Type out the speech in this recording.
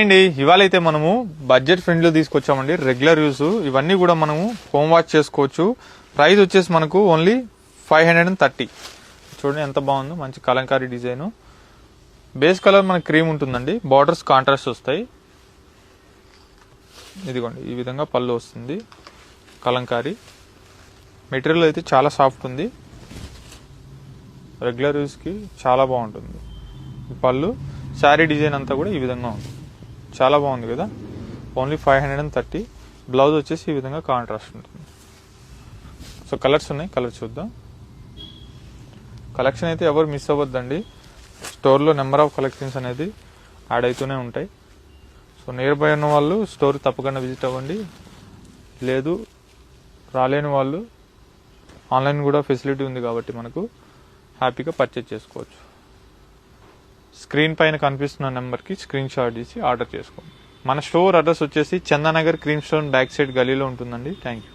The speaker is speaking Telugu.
అండి ఇవాళ అయితే మనము బడ్జెట్ ఫ్రెండ్లీ తీసుకొచ్చామండి. రెగ్యులర్ యూస్ ఇవన్నీ కూడా మనము హోమ్ వాష్ చేసుకోవచ్చు. ప్రైస్ వచ్చేసి మనకు ఓన్లీ 530. చూడండి ఎంత బాగుందో, మంచి కలంకారీ డిజైన్. బేస్ కలర్ మనకి క్రీమ్ ఉంటుందండి, బార్డర్స్ కాంట్రాస్ట్ వస్తాయి. ఇదిగోండి ఈ విధంగా పళ్ళు వస్తుంది. కలంకారీ మెటీరియల్ అయితే చాలా సాఫ్ట్ ఉంది. రెగ్యులర్ యూస్కి చాలా బాగుంటుంది. పళ్ళు శారీ డిజైన్ అంతా కూడా ఈ విధంగా ఉంటుంది. చాలా బాగుంది కదా. ఓన్లీ 530. బ్లౌజ్ వచ్చేసి ఈ విధంగా కాంట్రాస్ట్ ఉంటుంది. సో కలర్స్ ఉన్నాయి, కలర్ చూద్దాం. కలెక్షన్ అయితే ఎవరు మిస్ అవ్వద్దండి. స్టోర్లో నెంబర్ ఆఫ్ కలెక్షన్స్ అనేది యాడ్ అవుతూనే ఉంటాయి. సో నియర్ బై ఉన్న వాళ్ళు స్టోర్ తప్పకుండా విజిట్ అవ్వండి. లేదు రాలేని వాళ్ళు ఆన్లైన్ కూడా ఫెసిలిటీ ఉంది కాబట్టి మనకు హ్యాపీగా పర్చేజ్ చేసుకోవచ్చు. స్క్రీన్ పైన కనిపిస్తున్న నెంబర్కి స్క్రీన్ షాట్ తీసి ఆర్డర్ చేసుకోండి. మన స్టోర్ అడ్రస్ వచ్చేసి Chandanagar cream stone back side గలీలో ఉంటుందండి. Thank you.